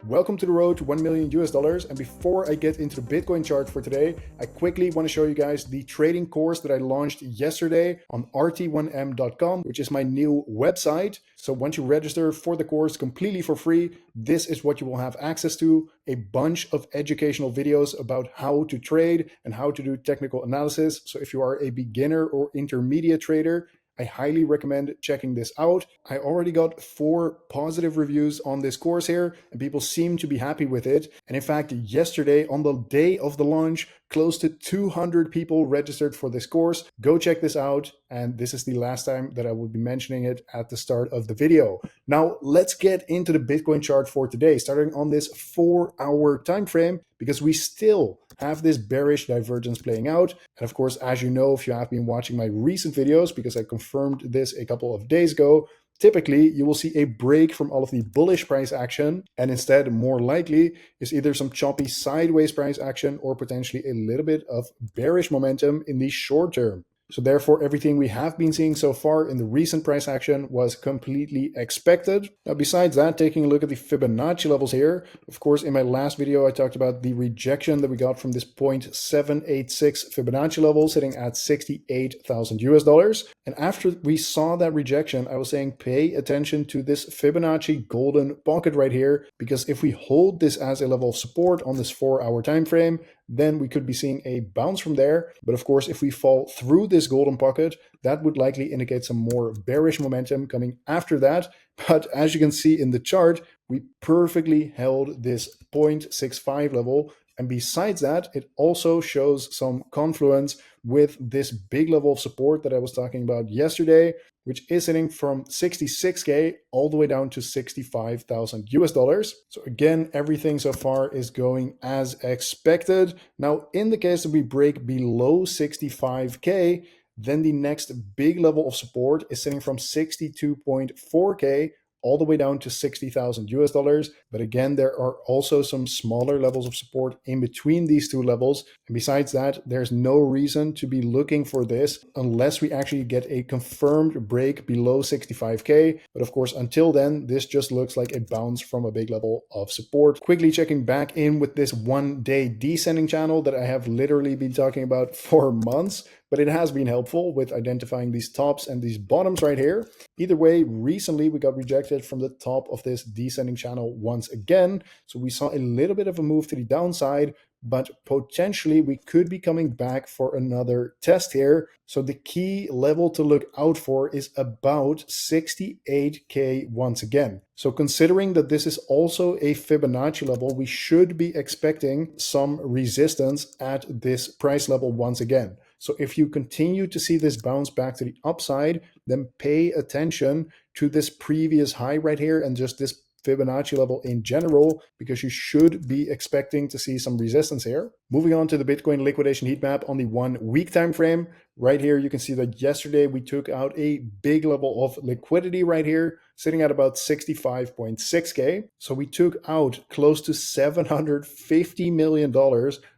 Welcome to the road to 1 million US dollars. And before I get into the Bitcoin chart for today, I quickly want to show you guys the trading course that I launched yesterday on rt1m.com, which is my new website. So once you register for the course completely for free, this is what you will have access to: a bunch of educational videos about how to trade and how to do technical analysis. So if you are a beginner or intermediate trader, I highly recommend checking this out. I already got 4 positive reviews on this course here, and people seem to be happy with it. And in fact, yesterday, on the day of the launch, close to 200 people registered for this course. Go check this out. And this is the last time that I will be mentioning it at the start of the video. Now, let's get into the Bitcoin chart for today, starting on this 4-hour time frame, because we still have this bearish divergence playing out. And of course, as you know, if you have been watching my recent videos, because I confirmed this a couple of days ago, typically you will see a break from all of the bullish price action, and instead, more likely, is either some choppy sideways price action or potentially a little bit of bearish momentum in the short term. So therefore, everything we have been seeing so far in the recent price action was completely expected. Now, besides that, taking a look at the Fibonacci levels here, of course, in my last video, I talked about the rejection that we got from this 0.786 Fibonacci level sitting at 68,000 US dollars. And after we saw that rejection, I was saying pay attention to this Fibonacci golden pocket right here, because if we hold this as a level of support on this 4-hour time frame, then we could be seeing a bounce from there. But of course, if we fall through this golden pocket, that would likely indicate some more bearish momentum coming after that. But as you can see in the chart, we perfectly held this 0.65 level. And besides that, it also shows some confluence with this big level of support that I was talking about yesterday, which is sitting from 66K all the way down to 65,000 US dollars. So again, everything so far is going as expected. Now, in the case that we break below 65K, then the next big level of support is sitting from 62.4K all the way down to 60,000 US dollars. But again, there are also some smaller levels of support in between these two levels. And besides that, there's no reason to be looking for this unless we actually get a confirmed break below 65K. But of course, until then, this just looks like a bounce from a big level of support. Quickly checking back in with this 1-day descending channel that I have literally been talking about for months, but it has been helpful with identifying these tops and these bottoms right here. Either way, recently we got rejected from the top of this descending channel once again. So we saw a little bit of a move to the downside, but potentially we could be coming back for another test here. So the key level to look out for is about 68K once again. So considering that this is also a Fibonacci level, we should be expecting some resistance at this price level once again. So if you continue to see this bounce back to the upside, then pay attention to this previous high right here and just this Fibonacci level in general, because you should be expecting to see some resistance here. Moving on to the Bitcoin liquidation heat map on the 1-week time frame. Right here, you can see that yesterday we took out a big level of liquidity right here, sitting at about 65.6K. So we took out close to $750 million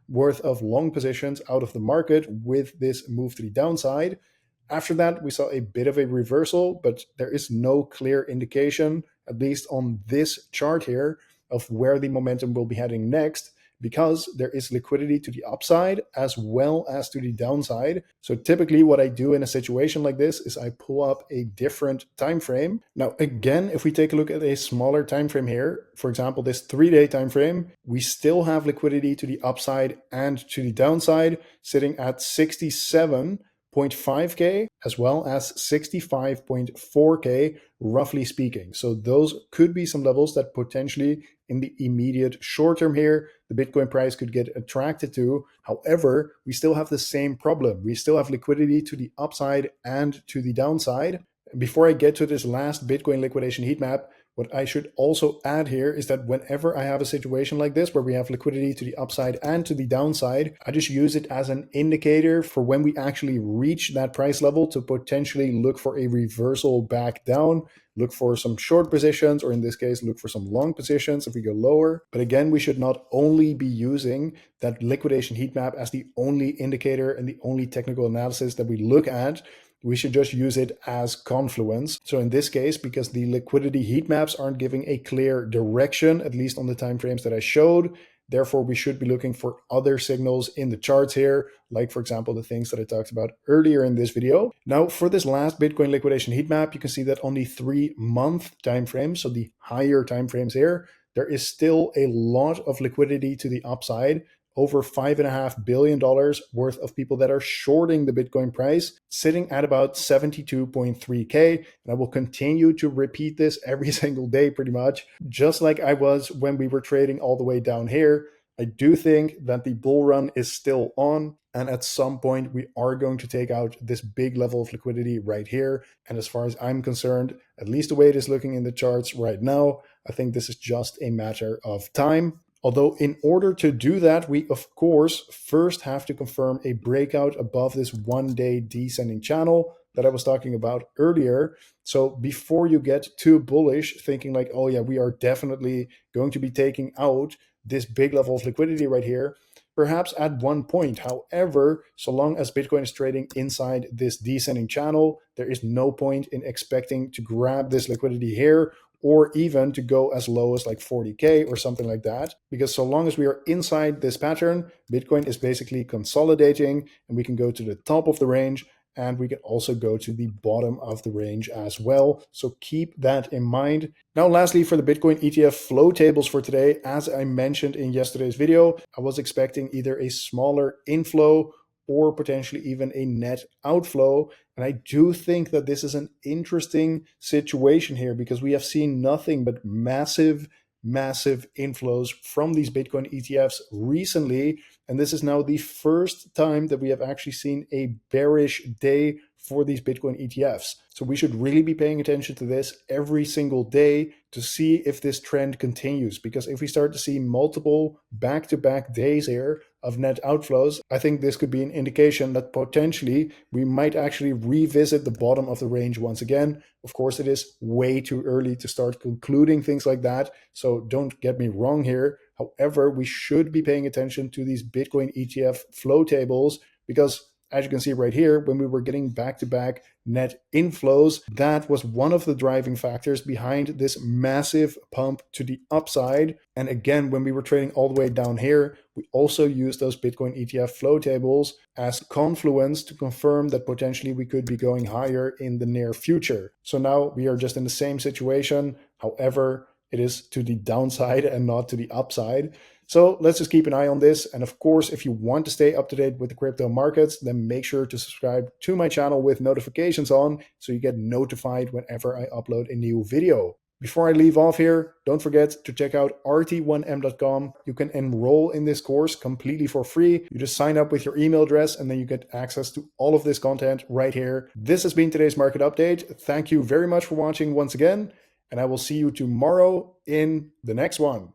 worth of long positions out of the market with this move to the downside. After that, we saw a bit of a reversal, but there is no clear indication, at least on this chart here, of where the momentum will be heading next, because there is liquidity to the upside as well as to the downside. So typically what I do in a situation like this is I pull up a different time frame. Now, again, if we take a look at a smaller time frame here, for example, this 3-day time frame, we still have liquidity to the upside and to the downside, sitting at 67.5K as well as 65.4K, roughly speaking. So those could be some levels that potentially in the immediate short term here, the Bitcoin price could get attracted to. However, we still have the same problem. We still have liquidity to the upside and to the downside. Before I get to this last Bitcoin liquidation heat map, what I should also add here is that whenever I have a situation like this where we have liquidity to the upside and to the downside, I just use it as an indicator for when we actually reach that price level to potentially look for a reversal back down, look for some short positions, or in this case, look for some long positions if we go lower. But again, we should not only be using that liquidation heat map as the only indicator and the only technical analysis that we look at. we should just use it as confluence. So in this case, because the liquidity heat maps aren't giving a clear direction, at least on the time frames that I showed, therefore we should be looking for other signals in the charts here, like for example the things that I talked about earlier in this video. Now for this last Bitcoin liquidation heat map, you can see that on the 3-month time frame, so the higher time frames here, there is still a lot of liquidity to the upside. Over $5.5 billion worth of people that are shorting the Bitcoin price, sitting at about 72.3K. And I will continue to repeat this every single day pretty much, just like I was when we were trading all the way down here. I do think that the bull run is still on, and at some point we are going to take out this big level of liquidity right here. And as far as I'm concerned, at least the way it is looking in the charts right now, I think this is just a matter of time. Although in order to do that, we of course first have to confirm a breakout above this 1-day descending channel that I was talking about earlier. So before you get too bullish, thinking like, oh yeah, we are definitely going to be taking out this big level of liquidity right here, perhaps at one point. However, so long as Bitcoin is trading inside this descending channel, there is no point in expecting to grab this liquidity here, or even to go as low as like 40K or something like that. Because so long as we are inside this pattern, Bitcoin is basically consolidating, and we can go to the top of the range, and we can also go to the bottom of the range as well. So keep that in mind. Now, lastly, for the Bitcoin ETF flow tables for today, as I mentioned in yesterday's video, I was expecting either a smaller inflow or potentially even a net outflow. And I do think that this is an interesting situation here, because we have seen nothing but massive inflows from these Bitcoin ETFs recently. And this is now the first time that we have actually seen a bearish day for these Bitcoin ETFs. So we should really be paying attention to this every single day to see if this trend continues. Because if we start to see multiple back-to-back days here of net outflows, I think this could be an indication that potentially we might actually revisit the bottom of the range once again. Of course, it is way too early to start concluding things like that, so don't get me wrong here. However, we should be paying attention to these Bitcoin ETF flow tables, because as you can see right here, when we were getting back-to-back net inflows, that was one of the driving factors behind this massive pump to the upside. And again, when we were trading all the way down here, we also used those Bitcoin ETF flow tables as confluence to confirm that potentially we could be going higher in the near future. So now we are just in the same situation. However, it is to the downside and not to the upside. So let's just keep an eye on this. And of course, if you want to stay up to date with the crypto markets, then make sure to subscribe to my channel with notifications on, so you get notified whenever I upload a new video. Before I leave off here, don't forget to check out rt1m.com. You can enroll in this course completely for free. You just sign up with your email address, and then you get access to all of this content right here. This has been today's market update. Thank you very much for watching once again, and I will see you tomorrow in the next one.